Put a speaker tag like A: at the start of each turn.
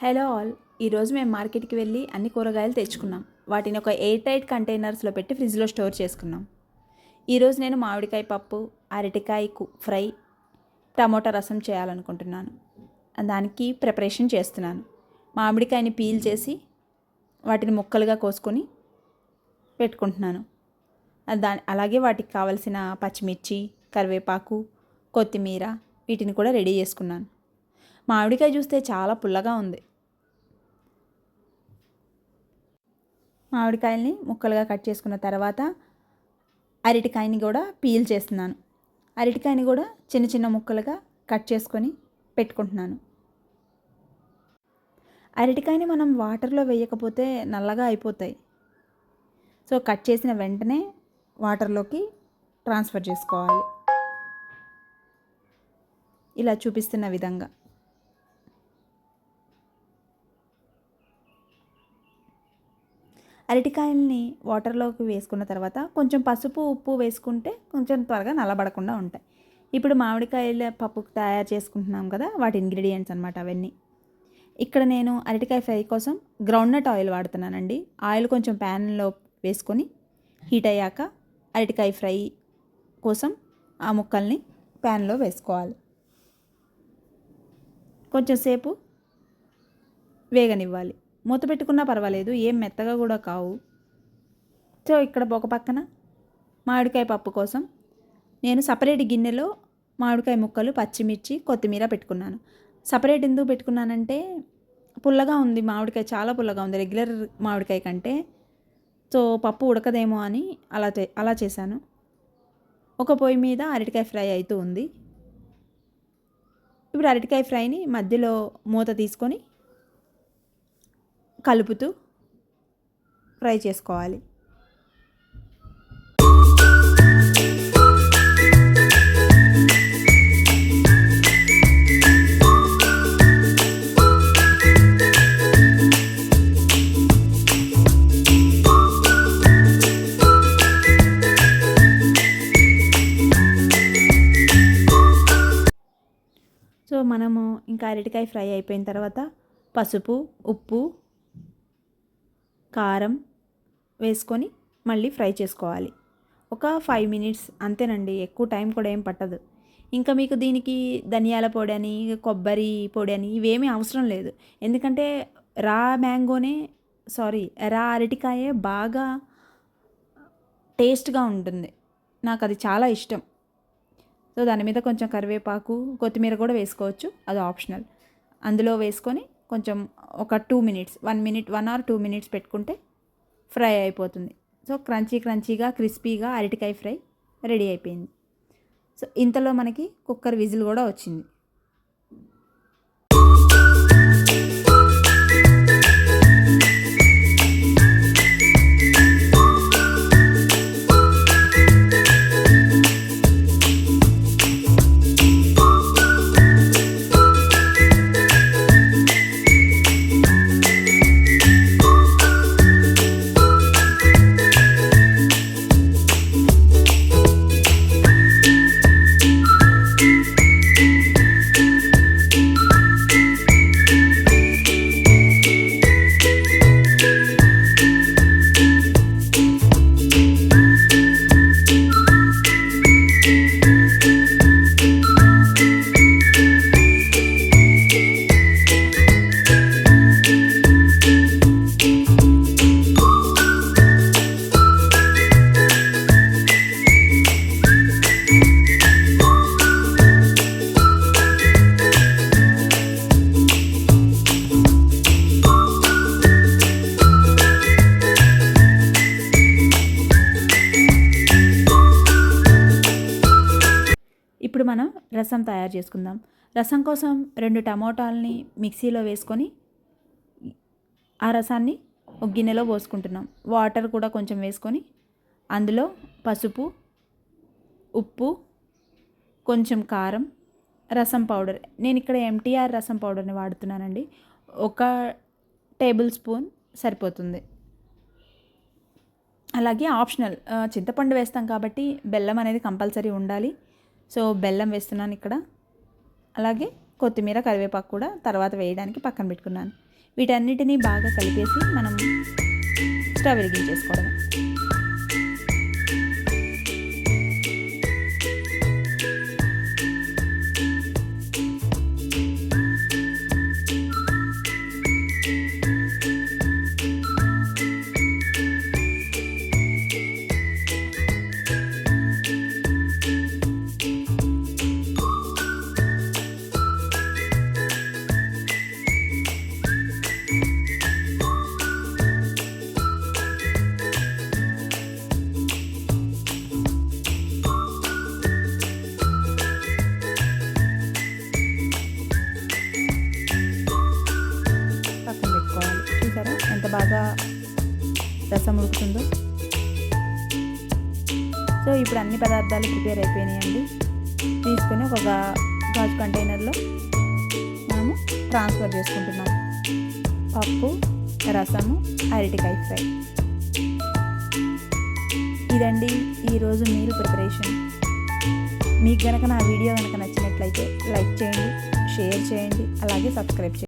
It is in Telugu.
A: Hello all. ఈరోజు మేము మార్కెట్కి వెళ్ళి అన్ని కూరగాయలు తెచ్చుకున్నాం. వాటిని ఒక ఎయిర్ టైట్ కంటైనర్స్లో పెట్టి ఫ్రిడ్జ్లో స్టోర్ చేసుకున్నాం. ఈరోజు నేను మామిడికాయ పప్పు, అరటికాయ ఫ్రై, టమోటా రసం చేయాలనుకుంటున్నాను. దానికి ప్రిపరేషన్ చేస్తున్నాను. మామిడికాయని పీల్ చేసి వాటిని ముక్కలుగా కోసుకొని పెట్టుకుంటున్నాను. అలాగే వాటికి కావలసిన పచ్చిమిర్చి, కరివేపాకు, కొత్తిమీర వీటిని కూడా రెడీ చేసుకున్నాను. మామిడికాయ చూస్తే చాలా పుల్లగా ఉంది. మామిడికాయల్ని ముక్కలుగా కట్ చేసుకున్న తర్వాత అరటికాయని కూడా పీల్ చేస్తున్నాను. అరటికాయని కూడా చిన్న చిన్న ముక్కలుగా కట్ చేసుకొని పెట్టుకుంటున్నాను. అరటికాయని మనం వాటర్లో వేయకపోతే నల్లగా అయిపోతాయి. సో కట్ చేసిన వెంటనే వాటర్లోకి ట్రాన్స్ఫర్ చేసుకోవాలి. ఇలా చూపిస్తున్న విధంగా. అరటికాయల్ని వాటర్లోకి వేసుకున్న తర్వాత కొంచెం పసుపు, ఉప్పు వేసుకుంటే కొంచెం త్వరగా నల్లబడకుండా ఉంటాయి. ఇప్పుడు మామిడికాయల పప్పు తయారు చేసుకుంటున్నాం కదా, వాటి ఇంగ్రీడియంట్స్ అనమాట అవన్నీ. ఇక్కడ నేను అరటికాయ ఫ్రై కోసం గ్రౌండ్నట్ ఆయిల్ వాడుతున్నానండి. ఆయిల్ కొంచెం ప్యాన్లో వేసుకొని హీట్ అయ్యాక అరటికాయ ఫ్రై కోసం ఆ ముక్కల్ని ప్యాన్లో వేసుకోవాలి. కొంచెం సేపు వేగనివ్వాలి. మూత పెట్టుకున్నా పర్వాలేదు, ఏం మెత్తగా కూడా కావు. సో ఇక్కడ ఒక పక్కన మామిడికాయ పప్పు కోసం నేను సపరేట్ గిన్నెలో మామిడికాయ ముక్కలు, పచ్చిమిర్చి, కొత్తిమీర పెట్టుకున్నాను. సపరేట్ ఎందుకు పెట్టుకున్నానంటే పుల్లగా ఉంది మామిడికాయ, చాలా పుల్లగా ఉంది రెగ్యులర్ మామిడికాయ కంటే. సో పప్పు ఉడకదేమో అని అలా చేశాను. ఒక పొయ్యి మీద అరటికాయ ఫ్రై అవుతూ ఉంది. ఇప్పుడు అరటికాయ ఫ్రైని మధ్యలో మూత తీసుకొని కలుపుతూ ఫ్రై చేసుకోవాలి. సో మనము ఇంకా అరటికాయ ఫ్రై అయిపోయిన తర్వాత పసుపు, ఉప్పు, కారం వేసుకొని మళ్ళీ ఫ్రై చేసుకోవాలి. ఒక 5 minutes అంతేనండి, ఎక్కువ టైం కూడా ఏం పట్టదు. ఇంకా మీకు దీనికి ధనియాల పొడి అని, కొబ్బరి పొడి అని ఇవేమీ అవసరం లేదు. ఎందుకంటే రా అరటికాయే బాగా టేస్ట్గా ఉంటుంది. నాకు అది చాలా ఇష్టం. సో దాని మీద కొంచెం కరివేపాకు, కొత్తిమీర కూడా వేసుకోవచ్చు, అది ఆప్షనల్. అందులో వేసుకొని కొంచెం ఒక 2 minutes, 1 or 2 minutes పెట్టుకుంటే ఫ్రై అయిపోతుంది. సో క్రంచీగా క్రిస్పీగా అరటికాయ ఫ్రై రెడీ అయిపోయింది. సో ఇంతలో మనకి కుక్కర్ విజిల్ కూడా వచ్చింది. ఇప్పుడు మనం రసం తయారు చేసుకుందాం. రసం కోసం 2 టమోటాలని మిక్సీలో వేసుకొని ఆ రసాన్ని ఒక గిన్నెలో పోసుకుంటున్నాం. వాటర్ కూడా కొంచెం వేసుకొని అందులో పసుపు, ఉప్పు, కొంచెం కారం, రసం పౌడర్. నేను ఇక్కడ MTR రసం పౌడర్ని వాడుతున్నానండి. 1 టేబుల్ స్పూన్ సరిపోతుంది. అలాగే ఆప్షనల్, చింతపండు వేస్తాం కాబట్టి బెల్లం అనేది కంపల్సరీ ఉండాలి. సో బెల్లం వేస్తున్నాను ఇక్కడ. అలాగే కొత్తిమీర కరివేపాకు కూడా తర్వాత వేయడానికి పక్కన పెట్టుకున్నాను. వీటన్నిటినీ బాగా కలిపేసి మనం స్టవ్ వెలిగించేసుకోవడమే. పక్కన పెట్టుకోవాలి. చూసారా ఎంత బాగా రసం ఉడుకుతుందో. సో ఇప్పుడు అన్ని పదార్థాలు ప్రిపేర్ అయిపోయినాయండి. తీసుకొని ఒక గాజు కంటైనర్లో మనము ట్రాన్స్ఫర్ చేసుకుంటున్నాం. పప్పు, రసము, అరటికాయ ఫ్రై. ఇదండి ఈరోజు మీల్ ప్రిపరేషన్. మీకు కనుక నా వీడియో కనుక నచ్చినట్లయితే లైక్ చేయండి, షేర్ చేయండి, అలాగే సబ్స్క్రైబ్ చేయండి.